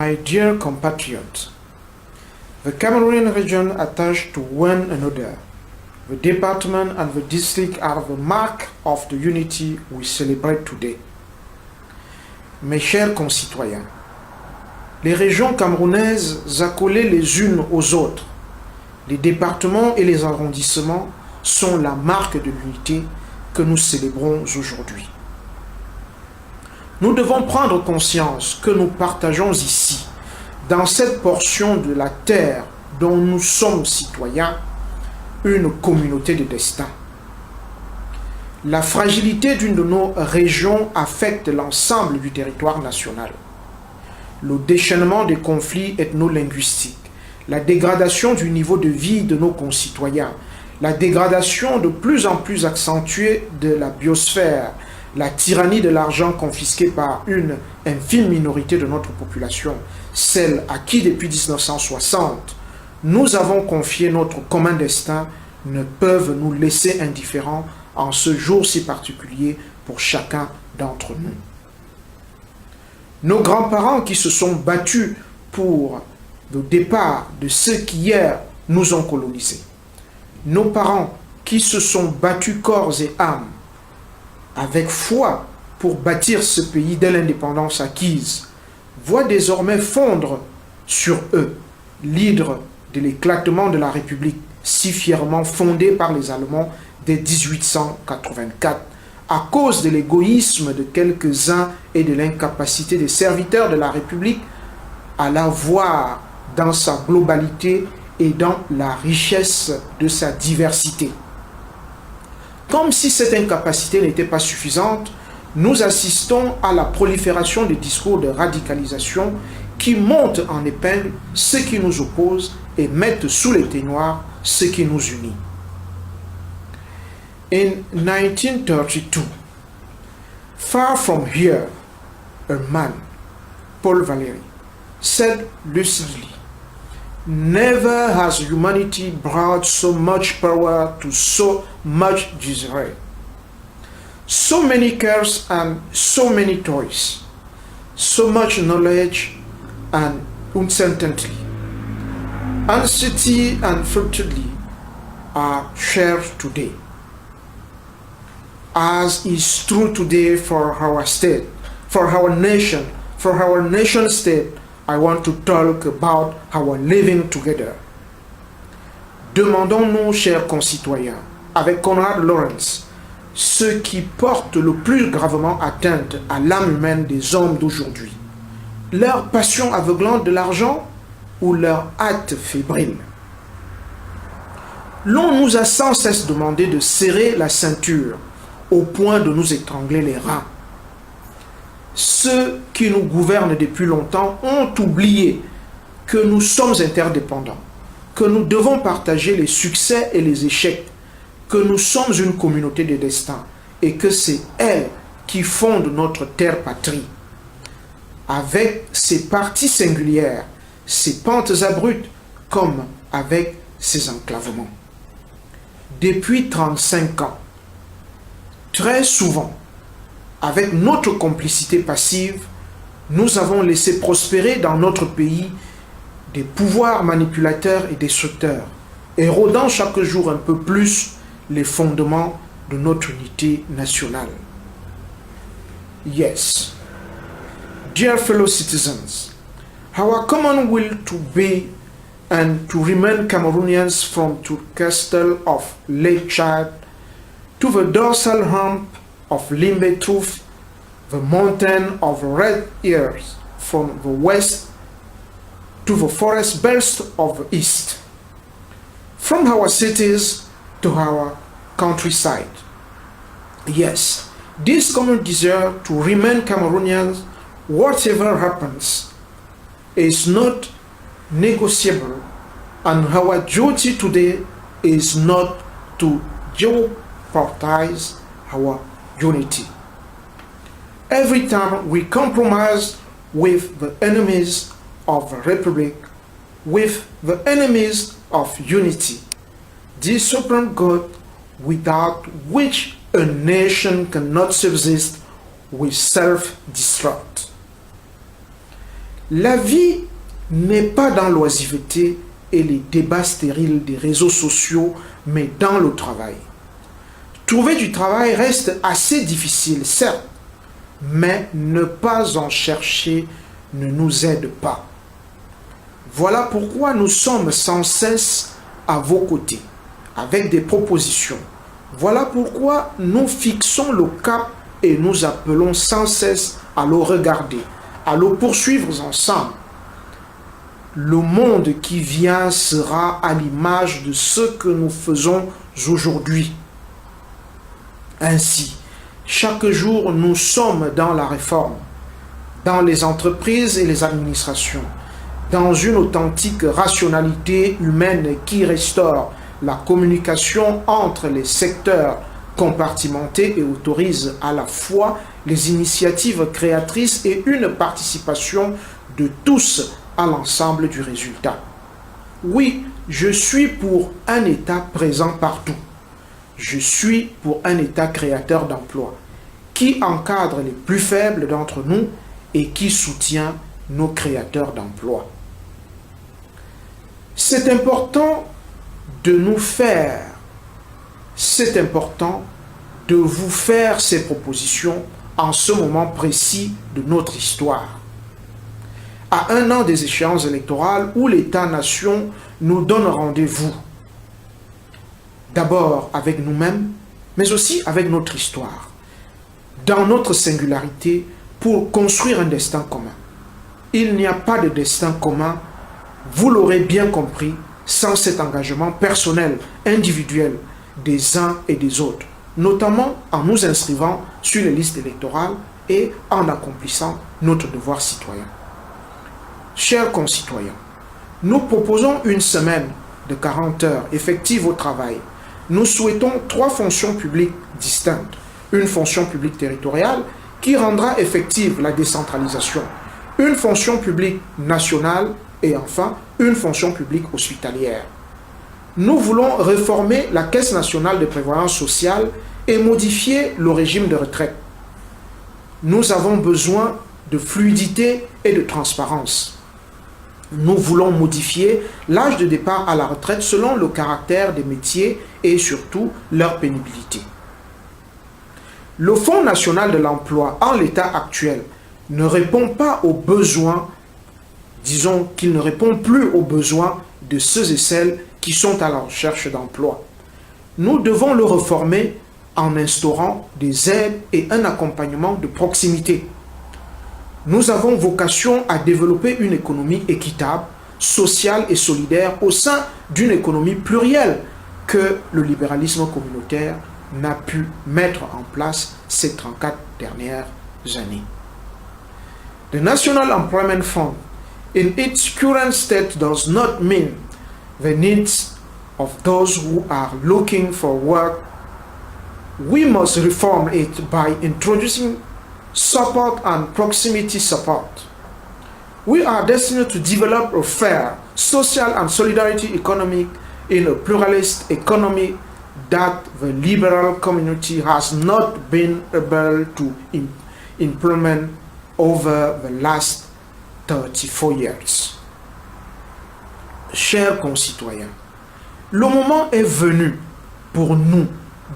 My dear compatriots, the Cameroonian region attached to one another, the department and the district are the mark of the unity we celebrate today. Mes chers concitoyens, les régions camerounaises accolées les unes aux autres, les départements et les arrondissements sont la marque de l'unité que nous célébrons aujourd'hui. Nous devons prendre conscience que nous partageons ici, dans cette portion de la terre dont nous sommes citoyens, une communauté de destin. La fragilité d'une de nos régions affecte l'ensemble du territoire national. Le déchaînement des conflits ethno-linguistiques, la dégradation du niveau de vie de nos concitoyens, la dégradation de plus en plus accentuée de la biosphère, la tyrannie de l'argent confisqué par une infime minorité de notre population, celle à qui depuis 1960, nous avons confié notre commun destin, ne peuvent nous laisser indifférents en ce jour si particulier pour chacun d'entre nous. Nos grands-parents qui se sont battus pour le départ de ceux qui hier nous ont colonisés, nos parents qui se sont battus corps et âme avec foi pour bâtir ce pays dès l'indépendance acquise, voient désormais fondre sur eux l'hydre de l'éclatement de la République si fièrement fondée par les Allemands dès 1884 à cause de l'égoïsme de quelques-uns et de l'incapacité des serviteurs de la République à la voir dans sa globalité et dans la richesse de sa diversité. Comme si cette incapacité n'était pas suffisante, nous assistons à la prolifération des discours de radicalisation qui montent en épingle ceux qui nous opposent et mettent sous l'éteignoir ce qui nous unit. In 1932, far from here, a man, Paul Valéry, said lucidly, "Never has humanity brought so much power to so much disarray. So many cares and so many toys, so much knowledge and uncertainty, anxiety and fertility are shared today. As is true today for our state, for our nation state, I want to talk about our living together." Demandons-nous, chers concitoyens, avec Konrad Lorenz, ce qui porte le plus gravement atteinte à l'âme humaine des hommes d'aujourd'hui, leur passion aveuglante de l'argent ou leur hâte fébrile. L'on nous a sans cesse demandé de serrer la ceinture au point de nous étrangler les reins. Ceux qui nous gouvernent depuis longtemps ont oublié que nous sommes interdépendants, que nous devons partager les succès et les échecs, que nous sommes une communauté de destin et que c'est elle qui fonde notre terre-patrie. Avec ses parties singulières, ses pentes abruptes, comme avec ses enclavements. Depuis 35 ans, très souvent, avec notre complicité passive, nous avons laissé prospérer dans notre pays des pouvoirs manipulateurs et destructeurs, érodant chaque jour un peu plus les fondements de notre unité nationale. Yes, dear fellow citizens, our common will to be and to remain Cameroonians from the castle of Lake Chad to the dorsal hump of Limbe Trough, the mountain of red ears from the west to the forest belts of the east, from our cities to our countryside. Yes, this common desire to remain Cameroonians, whatever happens, is not negotiable, and our duty today is not to jeopardize our unity. Every time we compromise with the enemies of the Republic, with the enemies of unity, the supreme good without which a nation cannot subsist, will self-destruct. La vie n'est pas dans l'oisiveté et les débats stériles des réseaux sociaux, mais dans le travail. Trouver du travail reste assez difficile, certes, mais ne pas en chercher ne nous aide pas. Voilà pourquoi nous sommes sans cesse à vos côtés, avec des propositions. Voilà pourquoi nous fixons le cap et nous appelons sans cesse à le regarder, à le poursuivre ensemble. Le monde qui vient sera à l'image de ce que nous faisons aujourd'hui. Ainsi, chaque jour, nous sommes dans la réforme, dans les entreprises et les administrations, dans une authentique rationalité humaine qui restaure la communication entre les secteurs compartimentés et autorise à la fois les initiatives créatrices et une participation de tous à l'ensemble du résultat. Oui, je suis pour un État présent partout. Je suis pour un État créateur d'emplois, qui encadre les plus faibles d'entre nous et qui soutient nos créateurs d'emplois. C'est important de nous faire, c'est important de vous faire ces propositions en ce moment précis de notre histoire. À un an des échéances électorales où l'État-nation nous donne rendez-vous, d'abord avec nous-mêmes, mais aussi avec notre histoire, dans notre singularité, pour construire un destin commun. Il n'y a pas de destin commun, vous l'aurez bien compris, sans cet engagement personnel, individuel des uns et des autres, notamment en nous inscrivant sur les listes électorales et en accomplissant notre devoir citoyen. Chers concitoyens, nous proposons une semaine de 40 heures effective au travail. Nous souhaitons 3 fonctions publiques distinctes. Une fonction publique territoriale qui rendra effective la décentralisation, une fonction publique nationale et enfin une fonction publique hospitalière. Nous voulons réformer la Caisse nationale de prévoyance sociale et modifier le régime de retraite. Nous avons besoin de fluidité et de transparence. Nous voulons modifier l'âge de départ à la retraite selon le caractère des métiers et surtout leur pénibilité. Le Fonds national de l'emploi, en l'état actuel, ne répond pas aux besoins, disons qu'il ne répond plus aux besoins de ceux et celles qui sont à la recherche d'emploi. Nous devons le réformer en instaurant des aides et un accompagnement de proximité. Nous avons vocation à développer une économie équitable, sociale et solidaire au sein d'une économie plurielle que le libéralisme communautaire n'a pu mettre en place ces 34 dernières années. The National Employment Fund, in its current state, does not meet the needs of those who are looking for work. We must reform it by introducing support and proximity support. We are destined to develop a fair, social and solidarity economy in a pluralist economy that the liberal community has not been able to implement over the last 34 years. Chers concitoyens, le moment est venu pour nous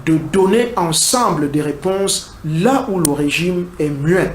de donner ensemble des réponses là où le régime est muet,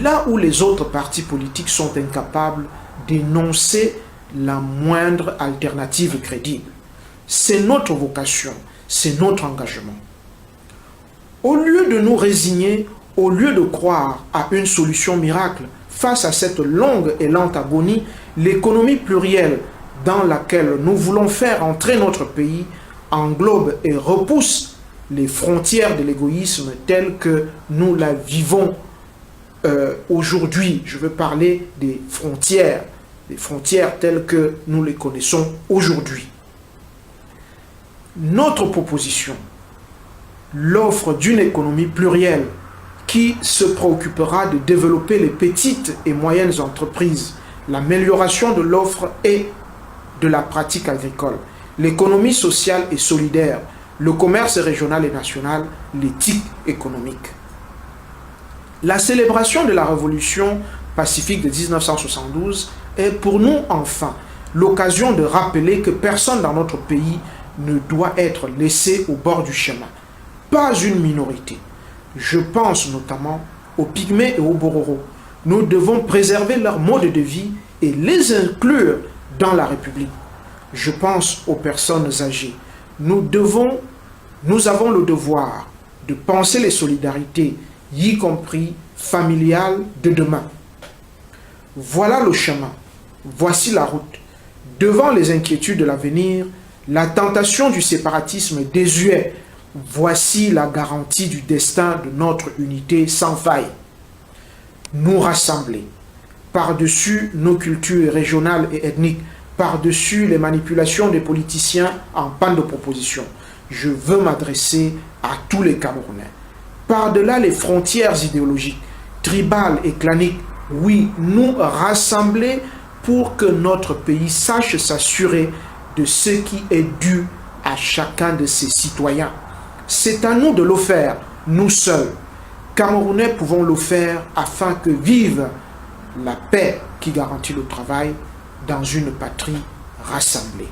là où les autres partis politiques sont incapables d'énoncer la moindre alternative crédible. C'est notre vocation, c'est notre engagement. Au lieu de nous résigner, au lieu de croire à une solution miracle face à cette longue et lente agonie, l'économie plurielle dans laquelle nous voulons faire entrer notre pays englobe et repousse les frontières de l'égoïsme telles que nous la vivons aujourd'hui. Je veux parler des frontières telles que nous les connaissons aujourd'hui. Notre proposition, l'offre d'une économie plurielle qui se préoccupera de développer les petites et moyennes entreprises, l'amélioration de l'offre et de la pratique agricole, l'économie sociale et solidaire, le commerce régional et national, l'éthique économique. La célébration de la Révolution pacifique de 1972 est pour nous, enfin, l'occasion de rappeler que personne dans notre pays ne doit être laissé au bord du chemin. Pas une minorité. Je pense notamment aux Pygmées et aux Bororo. Nous devons préserver leur mode de vie et les inclure dans la République. Je pense aux personnes âgées. Nous avons le devoir de penser les solidarités, y compris familiales, de demain. Voilà le chemin, voici la route. Devant les inquiétudes de l'avenir, la tentation du séparatisme désuet, voici la garantie du destin de notre unité sans faille. Nous rassembler, par-dessus nos cultures régionales et ethniques, par-dessus les manipulations des politiciens en panne de proposition. Je veux m'adresser à tous les Camerounais. Par-delà les frontières idéologiques, tribales et claniques, oui, nous rassembler pour que notre pays sache s'assurer de ce qui est dû à chacun de ses citoyens. C'est à nous de le faire, nous seuls. Camerounais pouvons le faire afin que vive la paix qui garantit le travail dans une patrie rassemblée.